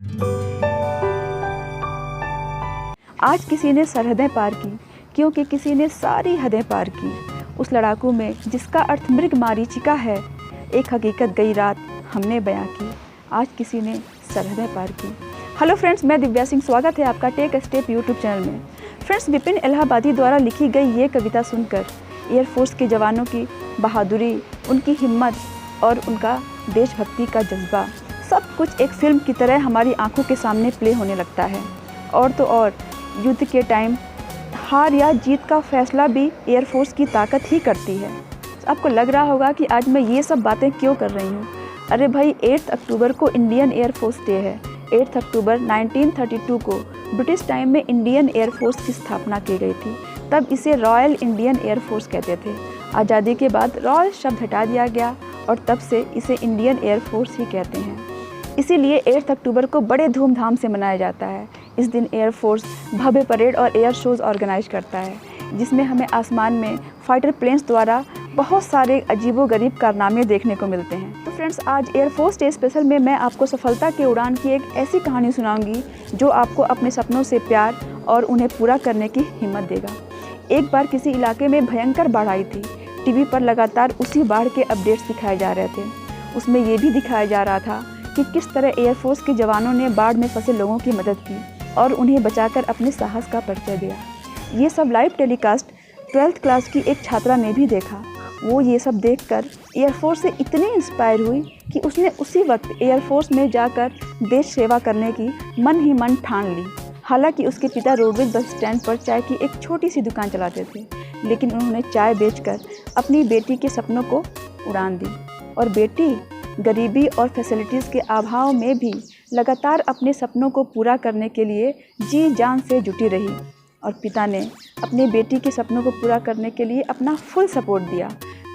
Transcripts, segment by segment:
आज किसी ने सरहदें पार की, क्योंकि किसी ने सारी हदें पार की। उस लड़ाकू में जिसका अर्थ मृग मारीचिका है, एक हकीकत गई रात हमने बयां की। आज किसी ने सरहदें पार की। हेलो फ्रेंड्स, मैं दिव्या सिंह, स्वागत है आपका take a step YouTube channel में। फ्रेंड्स, विपिन इलाहाबादी द्वारा लिखी गई ये कविता सुनकर एयरफोर्स के जवानों की बहादुरी, उनकी हिम्मत और उनका देशभक्ति का जज्बा, सब कुछ एक फिल्म की तरह हमारी आंखों के सामने प्ले होने लगता है। और तो और युद्ध के टाइम हार या जीत का फैसला भी एयरफोर्स की ताकत ही करती है। आपको लग रहा होगा कि आज मैं ये सब बातें क्यों कर रही हूँ। अरे भाई, 8 अक्टूबर को इंडियन एयरफोर्स डे है। 8 अक्टूबर 1932 को ब्रिटिश टाइम में इंडियन एयरफोर्स की स्थापना की गई थी। तब इसे रॉयल इंडियन एयरफोर्स कहते थे। आज़ादी के बाद रॉयल शब्द हटा दिया गया और तब से इसे इंडियन एयरफोर्स ही कहते हैं। इसीलिए 8 अक्टूबर को बड़े धूमधाम से मनाया जाता है। इस दिन एयरफोर्स भव्य परेड और एयर शोज़ ऑर्गेनाइज करता है, जिसमें हमें आसमान में फाइटर प्लेन्स द्वारा बहुत सारे अजीबोगरीब कारनामे देखने को मिलते हैं। तो फ्रेंड्स, आज एयरफोर्स डे स्पेशल में मैं आपको सफलता के उड़ान की एक ऐसी कहानी सुनाऊंगी जो आपको अपने सपनों से प्यार और उन्हें पूरा करने की हिम्मत देगा। एक बार किसी इलाके में भयंकर बाढ़ आई थी। टीवी पर लगातार उसी बाढ़ के अपडेट्स दिखाए जा रहे थे। उसमें ये भी दिखाया जा रहा था कि किस तरह एयरफोर्स के जवानों ने बाढ़ में फंसे लोगों की मदद की और उन्हें बचाकर अपने साहस का परिचय दिया। ये सब लाइव टेलीकास्ट 12th क्लास की एक छात्रा ने भी देखा। वो ये सब देखकर एयरफोर्स से इतनी इंस्पायर हुई कि उसने उसी वक्त एयरफोर्स में जाकर देश सेवा करने की मन ही मन ठान ली। हालांकि उसके पिता रोडवेज बस स्टैंड पर चाय की एक छोटी सी दुकान चलाते थे, लेकिन उन्होंने चाय बेचकर अपनी बेटी के सपनों को उड़ान दी। और बेटी गरीबी और फैसिलिटीज़ के अभाव में भी लगातार अपने सपनों को पूरा करने के लिए जी जान से जुटी रही। और पिता ने अपनी बेटी के सपनों को पूरा करने के लिए अपना फुल सपोर्ट दिया।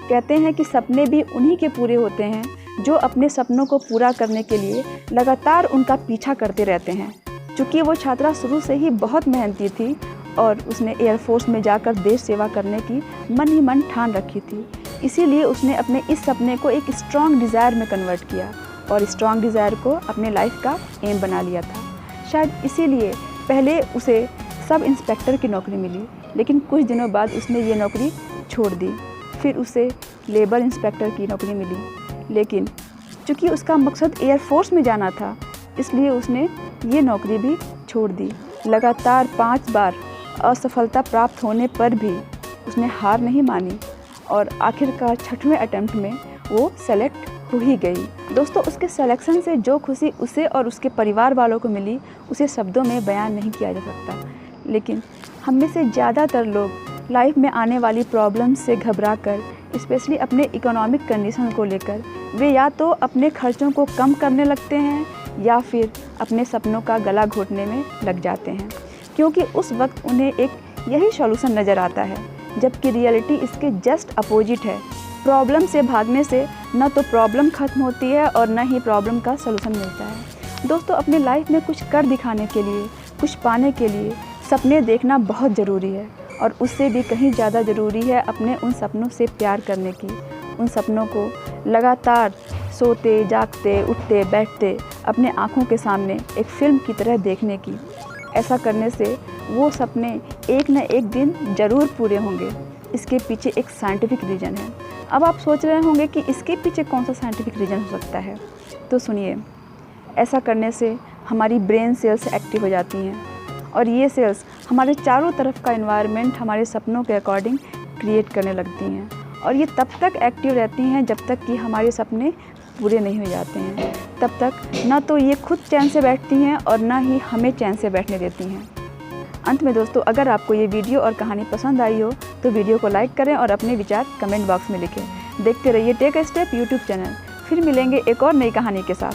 कहते हैं कि सपने भी उन्हीं के पूरे होते हैं जो अपने सपनों को पूरा करने के लिए लगातार उनका पीछा करते रहते हैं। चूँकि वो छात्रा शुरू से ही बहुत मेहनती थी और उसने एयरफोर्स में जाकर देश सेवा करने की मन ही मन ठान रखी थी, इसीलिए उसने अपने इस सपने को एक स्ट्रॉन्ग डिज़ायर में कन्वर्ट किया और स्ट्रॉन्ग डिज़ायर को अपने लाइफ का एम बना लिया था। शायद इसीलिए पहले उसे सब इंस्पेक्टर की नौकरी मिली, लेकिन कुछ दिनों बाद उसने ये नौकरी छोड़ दी। फिर उसे लेबर इंस्पेक्टर की नौकरी मिली, लेकिन चूँकि उसका मकसद एयरफोर्स में जाना था, इसलिए उसने ये नौकरी भी छोड़ दी। लगातार 5 बार असफलता प्राप्त होने पर भी उसने हार नहीं मानी और आखिरकार 6वें अटेम्प्ट में वो सेलेक्ट हो ही गई। दोस्तों, उसके सिलेक्शन से जो खुशी उसे और उसके परिवार वालों को मिली, उसे शब्दों में बयान नहीं किया जा सकता। लेकिन हम में से ज़्यादातर लोग लाइफ में आने वाली प्रॉब्लम्स से घबराकर, स्पेशली अपने इकोनॉमिक कंडीशन को लेकर, वे या तो अपने खर्चों को कम करने लगते हैं या फिर अपने सपनों का गला घोटने में लग जाते हैं, क्योंकि उस वक्त उन्हें एक यही सॉल्यूशन नज़र आता है, जबकि रियलिटी इसके जस्ट अपोजिट है। प्रॉब्लम से भागने से न तो प्रॉब्लम ख़त्म होती है और न ही प्रॉब्लम का सलूशन मिलता है। दोस्तों, अपने लाइफ में कुछ कर दिखाने के लिए, कुछ पाने के लिए सपने देखना बहुत ज़रूरी है, और उससे भी कहीं ज़्यादा ज़रूरी है अपने उन सपनों से प्यार करने की, उन सपनों को लगातार सोते जागते उठते बैठते अपने आँखों के सामने एक फ़िल्म की तरह देखने की। ऐसा करने से वो सपने एक न एक दिन ज़रूर पूरे होंगे। इसके पीछे एक साइंटिफिक रीज़न है। अब आप सोच रहे होंगे कि इसके पीछे कौन सा साइंटिफिक रीज़न हो सकता है, तो सुनिए। ऐसा करने से हमारी ब्रेन सेल्स एक्टिव हो जाती हैं और ये सेल्स हमारे चारों तरफ का एनवायरनमेंट हमारे सपनों के अकॉर्डिंग क्रिएट करने लगती हैं, और ये तब तक एक्टिव रहती हैं जब तक कि हमारे सपने पूरे नहीं हो जाते हैं। तब तक ना तो ये खुद चैन से बैठती हैं और ना ही हमें चैन से बैठने देती हैं। अंत में दोस्तों, अगर आपको ये वीडियो और कहानी पसंद आई हो तो वीडियो को लाइक करें और अपने विचार कमेंट बॉक्स में लिखें। देखते रहिए take a step YouTube channel. फिर मिलेंगे एक और नई कहानी के साथ।